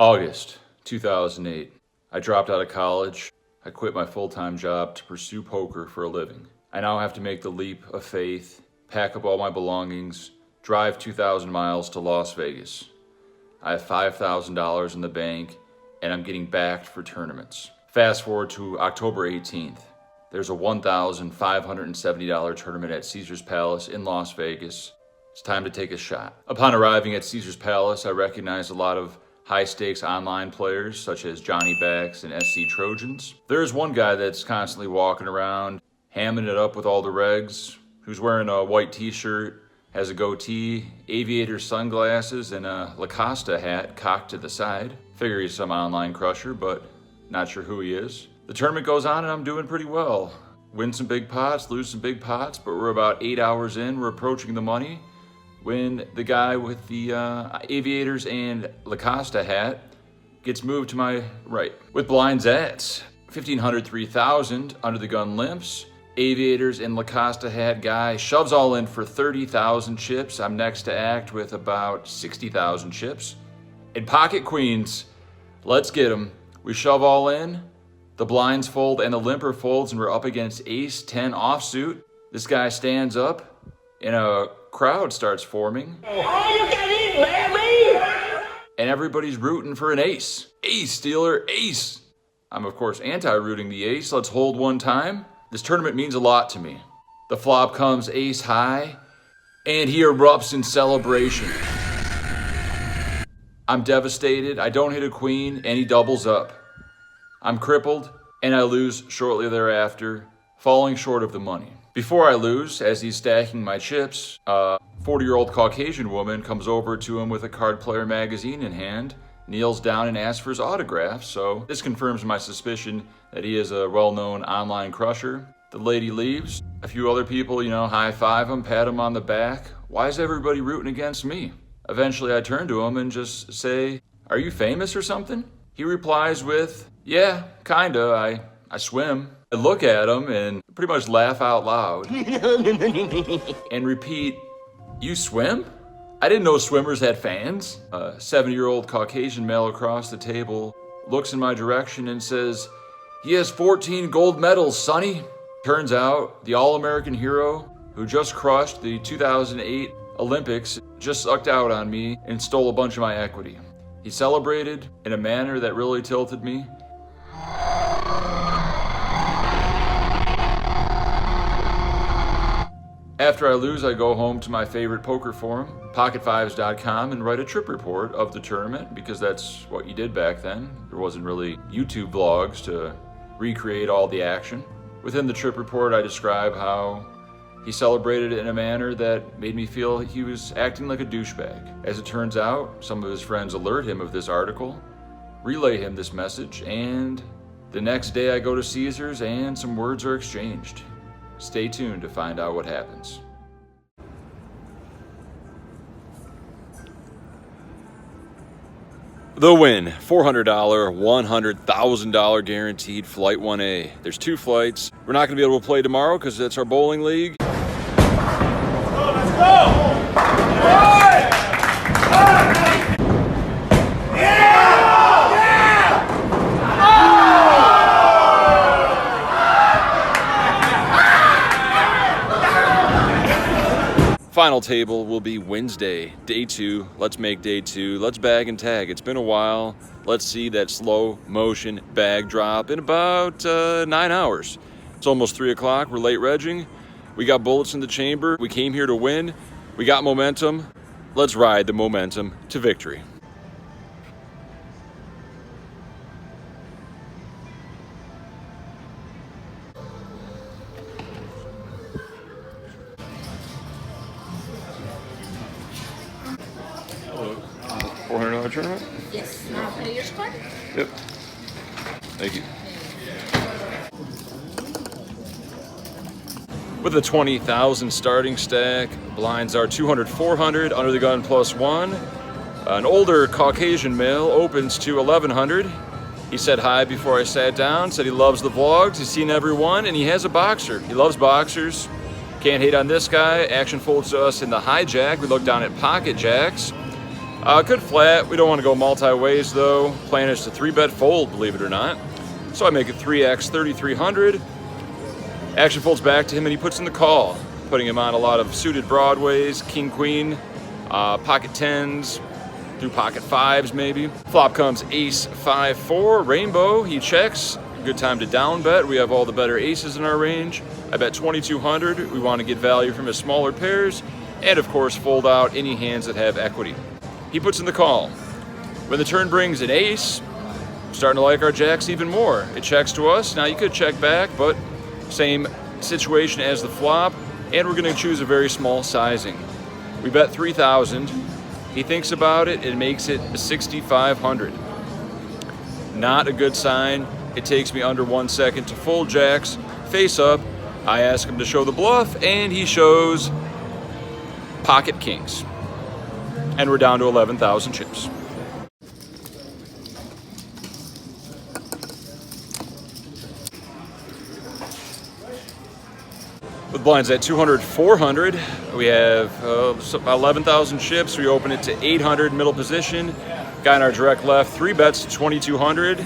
August 2008. I dropped out of college. I quit my full-time job to pursue poker for a living. I now have to make the leap of faith, pack up all my belongings, drive 2,000 miles to Las Vegas. I have $5,000 in the bank, and I'm getting backed for tournaments. Fast forward to October 18th. There's a $1,570 tournament at Caesars Palace in Las Vegas. It's time to take a shot. Upon arriving at Caesars Palace, I recognized a lot of high-stakes online players such as Johnny Backs and SC Trojans. There's one guy that's constantly walking around, hamming it up with all the regs, who's wearing a white t-shirt, has a goatee, aviator sunglasses, and a Lacoste hat cocked to the side. Figure he's some online crusher, but not sure who he is. The tournament goes on and I'm doing pretty well. Win some big pots, lose some big pots, but we're about 8 hours in, we're approaching the money, when the guy with the aviators and Lacoste hat gets moved to my right. With blinds at 1,500, 3,000, under the gun limps, aviators and Lacoste hat guy shoves all in for 30,000 chips. I'm next to act with about 60,000 chips. And pocket queens, let's get them. We shove all in, the blinds fold and the limper folds, and we're up against ace 10 offsuit. This guy stands up and a crowd starts forming. All you can eat, baby! And everybody's rooting for an ace. Ace, dealer, ace. I'm of course anti-rooting the ace. Let's hold one time. This tournament means a lot to me. The flop comes ace high, and he erupts in celebration. I'm devastated, I don't hit a queen, and he doubles up. I'm crippled, and I lose shortly thereafter, falling short of the money. Before I lose, as he's stacking my chips, a 40-year-old Caucasian woman comes over to him with a Card Player magazine in hand, kneels down and asks for his autograph, so this confirms my suspicion that he is a well-known online crusher. The lady leaves. A few other people, high-five him, pat him on the back. Why is everybody rooting against me? Eventually I turn to him and just say, "Are you famous or something?" He replies with, "Yeah, kinda, I swim." I look at him and pretty much laugh out loud and repeat, "You swim? I didn't know swimmers had fans." A 70-year-old Caucasian male across the table looks in my direction and says, "He has 14 gold medals, sonny." Turns out the All-American hero who just crushed the 2008 Olympics just sucked out on me and stole a bunch of my equity. He celebrated in a manner that really tilted me. After I lose, I go home to my favorite poker forum, pocketfives.com, and write a trip report of the tournament, because that's what you did back then. There wasn't really YouTube vlogs to recreate all the action. Within the trip report, I describe how he celebrated in a manner that made me feel he was acting like a douchebag. As it turns out, some of his friends alert him of this article, relay him this message, and the next day I go to Caesars and some words are exchanged. Stay tuned to find out what happens. The Wynn, $400, $100,000 guaranteed Flight 1A. There's 2 flights. We're not going to be able to play tomorrow because that's our bowling league. Let's go! Final table will be Wednesday, day 2. Let's make day 2. Let's bag and tag. It's been a while. Let's see that slow motion bag drop in about 9 hours. It's almost 3 o'clock. We're late regging. We got bullets in the chamber. We came here to win. We got momentum. Let's ride the momentum to victory. $400 tournament? Yes. Now pay your score? Yep. Thank you. With a 20,000 starting stack, blinds are 200, 400, under the gun +1. An older Caucasian male opens to 1,100. He said hi before I sat down, said he loves the vlogs, he's seen every one, and he has a boxer. He loves boxers. Can't hate on this guy. Action folds to us in the hijack. We look down at pocket jacks. Good flat. We don't want to go multi-ways though. Plan is to 3-bet fold, believe it or not. So I make it 3x 3,300. Action folds back to him and he puts in the call, putting him on a lot of suited broadways, king, queen, pocket 10s, through pocket 5s maybe. Flop comes ace 5-4, rainbow, he checks. Good time to down bet. We have all the better aces in our range. I bet 2,200. We want to get value from his smaller pairs, and of course fold out any hands that have equity. He puts in the call. When the turn brings an ace, I'm starting to like our jacks even more. It checks to us. Now you could check back, but same situation as the flop, and we're going to choose a very small sizing. We bet 3,000. He thinks about it and makes it 6,500. Not a good sign. It takes me under 1 second to fold jacks, face up. I ask him to show the bluff, and he shows pocket kings. And we're down to 11,000 chips. With blinds at 200, 400, we have 11,000 chips. We open it to 800 middle position. Guy in our direct left, 3 bets to 2,200.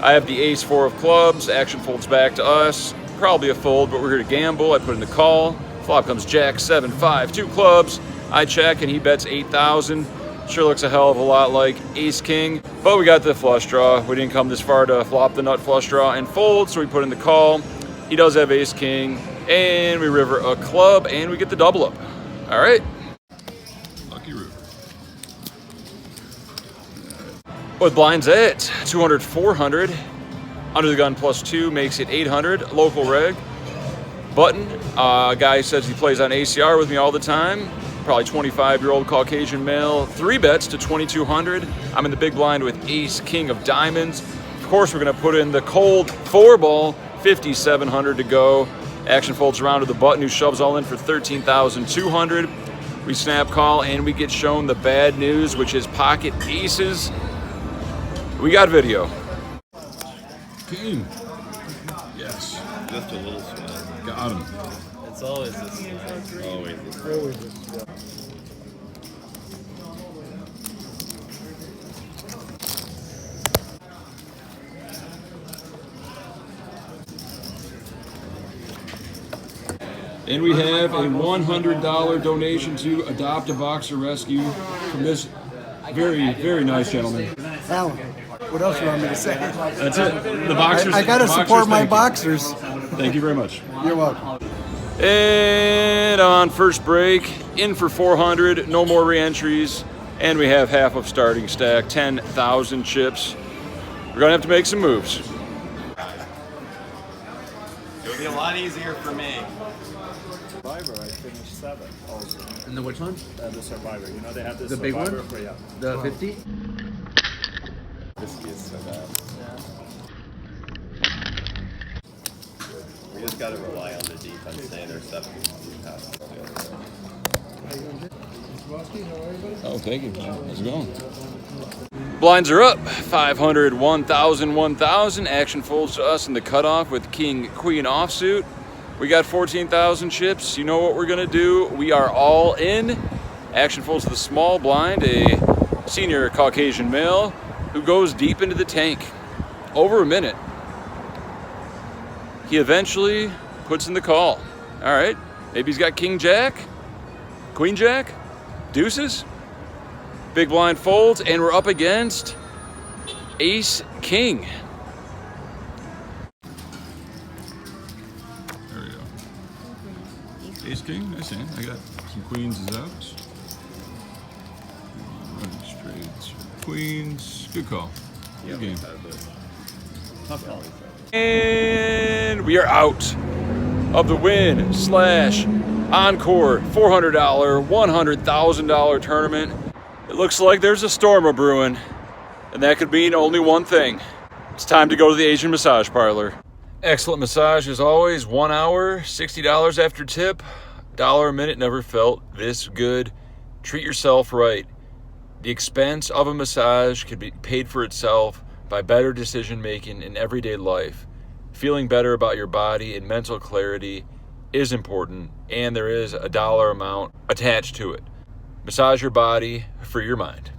I have the ace 4 of clubs. Action folds back to us. Probably a fold, but we're here to gamble. I put in the call. Flop comes jack 7, 5, 2 clubs. I check and he bets 8,000. Sure looks a hell of a lot like ace king, but we got the flush draw. We didn't come this far to flop the nut flush draw and fold, so we put in the call. He does have ace king, and we river a club, and we get the double up. All right. Lucky river. With blinds at 200, 400, under the gun +2 makes it 800. Local reg. Button, a guy says he plays on ACR with me all the time. Probably 25-year-old Caucasian male. 3 bets to 2,200. I'm in the big blind with ace king of diamonds. Of course, we're gonna put in the cold 4-ball, 5,700 to go. Action folds around to the button who shoves all in for 13,200. We snap call and we get shown the bad news, which is pocket aces. We got video. King. Yes. Just a little small. Got him. It's always this. Always this. And we have a $100 donation to Adopt a Boxer Rescue from this very, very nice gentleman. Alan, what else do you want me to say? That's it. The boxers. I gotta support my thank you. boxers. Thank you very much. You're welcome. And on first break, in for 400, no more re-entries, and we have half of starting stack, 10,000 chips. We're gonna have to make some moves. It'll be a lot easier for me. Survivor, I finished 7th also. And the which one? The Survivor. You know they have this The big Survivor one? for, yeah. The 50? This is so bad. We just gotta rely on the defense to intercept Oh, thank you. How's it going? Blinds are up, 500, 1,000, 1,000. Action folds to us in the cutoff with king, queen offsuit. We got 14,000 chips. You know what we're gonna do? We are all in. Action folds to the small blind, a senior Caucasian male who goes deep into the tank. Over a minute. He eventually puts in the call. All right, maybe he's got king jack, queen jack, deuces. Big blind folds, and we're up against ace king. There we go. Ace king, nice hand. I got some queens is out. Running straights, queens. Good call. Good game. Tough call. And we are out of the Wynn / Encore $400, $100,000 tournament. It looks like there's a storm a brewing, and that could mean only one thing. It's time to go to the Asian massage parlor. Excellent massage as always, 1 hour, $60 after tip, $1 a minute, never felt this good. Treat yourself right. The expense of a massage can be paid for itself by better decision making in everyday life. Feeling better about your body and mental clarity is important, and there is a dollar amount attached to it. Massage your body for your mind.